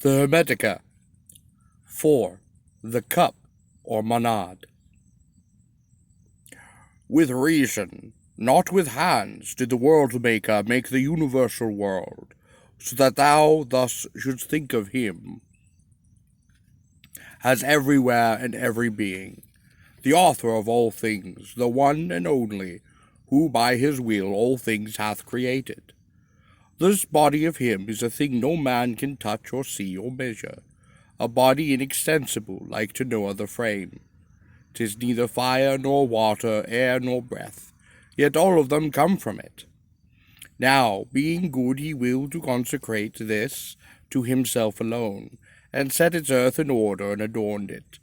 The Hermetica IV. The Cup, or Monad. With reason, not with hands, did the World-Maker make the universal world, so that thou thus shouldst think of him as everywhere and every being, the author of all things, the one and only, who by his will all things hath created. This body of him is a thing no man can touch or see or measure, a body inextensible, like to no other frame. 'Tis neither fire nor water, air nor breath, yet all of them come from it. Now, being good, he willed to consecrate this to himself alone, and set its earth in order and adorned it.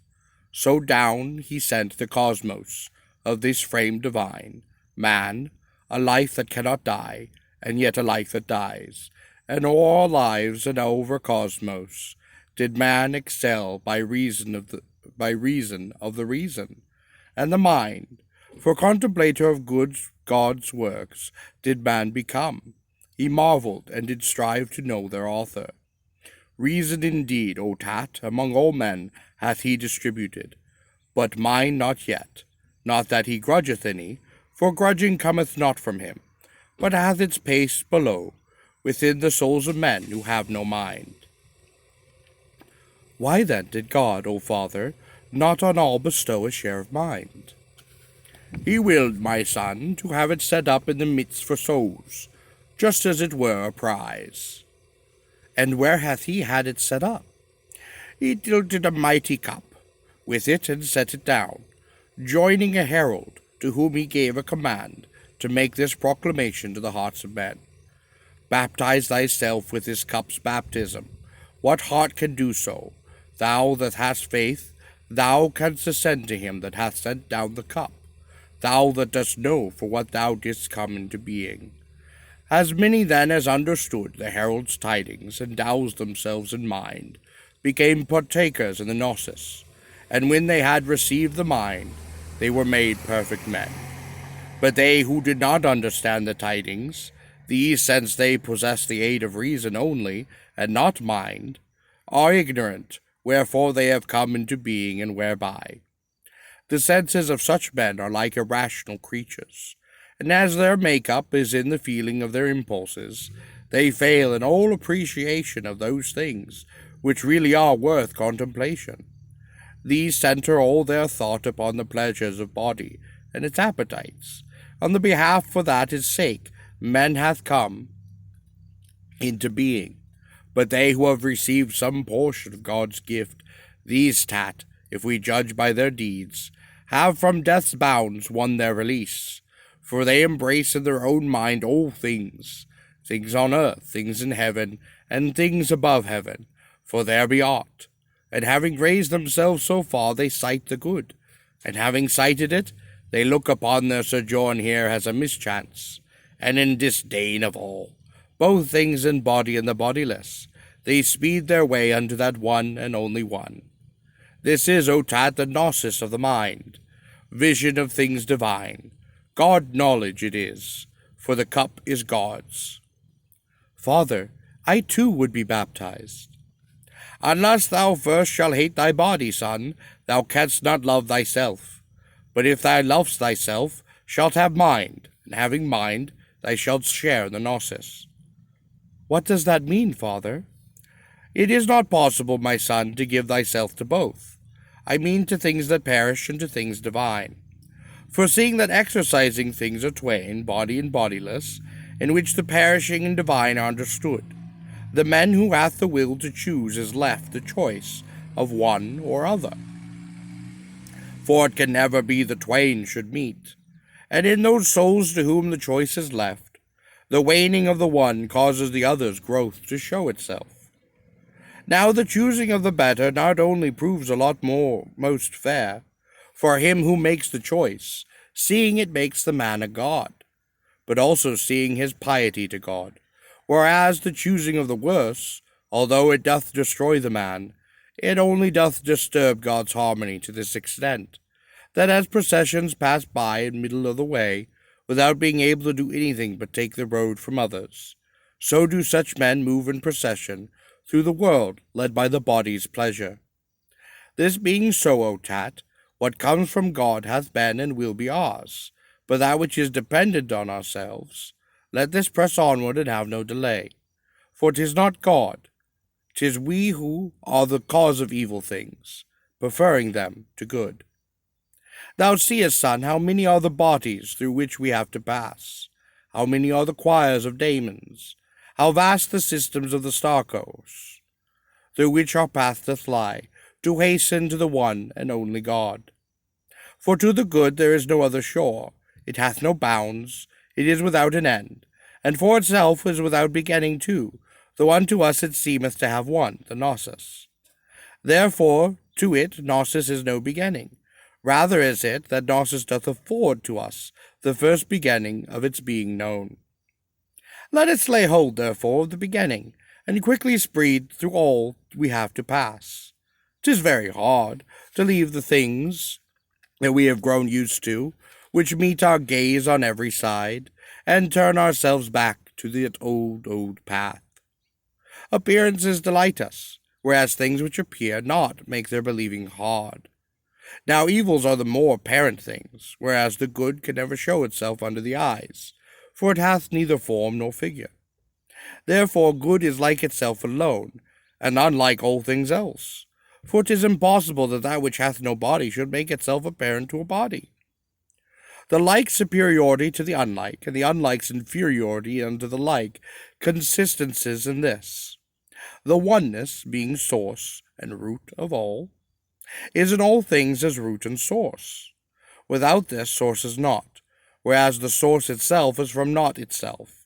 So down he sent the cosmos of this frame divine, man, a life that cannot die, and yet a life that dies, and all lives and over cosmos did man excel by reason of the reason, and the mind, for contemplator of God's works did man become. He marveled and did strive to know their author. Reason indeed, O Tat, among all men hath he distributed, but mind not yet, not that he grudgeth any, for grudging cometh not from him, but hath its place below, within the souls of men who have no mind. Why then did God, O Father, not on all bestow a share of mind? He willed, my son, to have it set up in the midst for souls, just as it were a prize. And where hath he had it set up? He tilted a mighty cup with it and set it down, joining a herald, to whom he gave a command to make this proclamation to the hearts of men. Baptize thyself with this cup's baptism. What heart can do so? Thou that hast faith, thou canst ascend to him that hath sent down the cup, thou that dost know for what thou didst come into being. As many then as understood the herald's tidings and doused themselves in mind, became partakers in the Gnosis, and when they had received the mind, they were made perfect men. But they who did not understand the tidings, these, since they possess the aid of reason only, and not mind, are ignorant, wherefore they have come into being and whereby. The senses of such men are like irrational creatures, and as their make-up is in the feeling of their impulses, they fail in all appreciation of those things which really are worth contemplation. These center all their thought upon the pleasures of body and its appetites. On the behalf for that his sake men hath come into being. But they who have received some portion of God's gift, these, Tat, if we judge by their deeds, have from death's bounds won their release. For they embrace in their own mind all things, things on earth, things in heaven, and things above heaven, for there be aught. And having raised themselves so far, they sight the good, and having sighted it, they look upon their sojourn here as a mischance, and in disdain of all, both things in body and the bodiless, they speed their way unto that one and only one. This is, O Tat, the Gnosis of the mind, vision of things divine. God-knowledge it is, for the cup is God's. Father, I too would be baptized. Unless thou first shall hate thy body, son, thou canst not love thyself. But if thou lovest thyself, shalt have mind, and having mind, thou shalt share the Gnosis. What does that mean, Father? It is not possible, my son, to give thyself to both. I mean to things that perish and to things divine. For seeing that exercising things are twain, body and bodiless, in which the perishing and divine are understood, the man who hath the will to choose is left the choice of one or other. For it can never be the twain should meet, and in those souls to whom the choice is left, the waning of the one causes the other's growth to show itself. Now the choosing of the better not only proves a lot most fair, for him who makes the choice, seeing it makes the man a god, but also seeing his piety to God, whereas the choosing of the worse, although it doth destroy the man, it only doth disturb God's harmony to this extent, that as processions pass by in middle of the way, without being able to do anything but take the road from others, so do such men move in procession, through the world led by the body's pleasure. This being so, O Tat, what comes from God hath been and will be ours, but that which is dependent on ourselves, let this press onward and have no delay. For 'tis not God, 'tis we who are the cause of evil things, preferring them to good. Thou seest, son, how many are the bodies through which we have to pass, how many are the choirs of daemons, how vast the systems of the star-course, through which our path doth lie, to hasten to the one and only God. For to the good there is no other shore, it hath no bounds, it is without an end, and for itself is without beginning too, though unto us it seemeth to have one, the Gnosis. Therefore to it Gnosis is no beginning, rather is it that Gnosis doth afford to us the first beginning of its being known. Let us lay hold, therefore, of the beginning, and quickly speed through all we have to pass. 'Tis very hard to leave the things that we have grown used to, which meet our gaze on every side, and turn ourselves back to that old path. Appearances delight us, whereas things which appear not make their believing hard. Now evils are the more apparent things, whereas the good can never show itself under the eyes, for it hath neither form nor figure. Therefore good is like itself alone, and unlike all things else. For 'tis impossible that that which hath no body should make itself apparent to a body. The like superiority to the unlike, and the unlike's inferiority unto the like, consistences in this: the oneness, being source and root of all, is in all things as root and source. Without this, source is not, whereas the source itself is from not itself.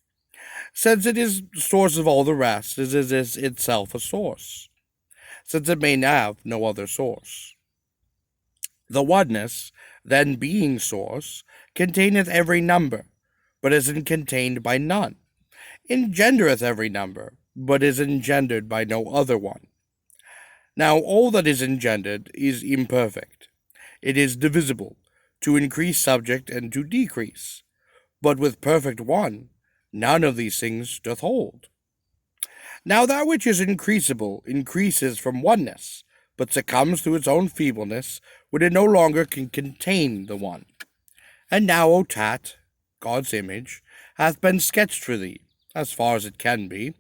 Since it is source of all the rest, it is itself a source, since it may have no other source. The oneness, then being source, containeth every number, but is contained by none, engendereth every number, but is engendered by no other one. Now all that is engendered is imperfect. It is divisible, to increase subject and to decrease. But with perfect one, none of these things doth hold. Now that which is increasable increases from oneness, but succumbs to its own feebleness when it no longer can contain the one. And now, O Tat, God's image, hath been sketched for thee, as far as it can be,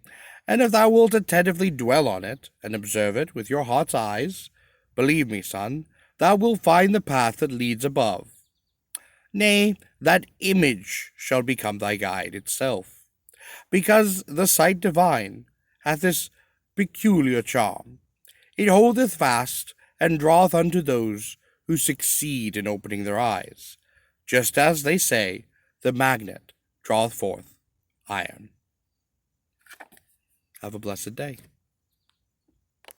and if thou wilt attentively dwell on it, and observe it with your heart's eyes, believe me, son, thou wilt find the path that leads above. Nay, that image shall become thy guide itself, because the sight divine hath this peculiar charm: it holdeth fast, and draweth unto those who succeed in opening their eyes, just as they say, the magnet draweth forth iron. Have a blessed day.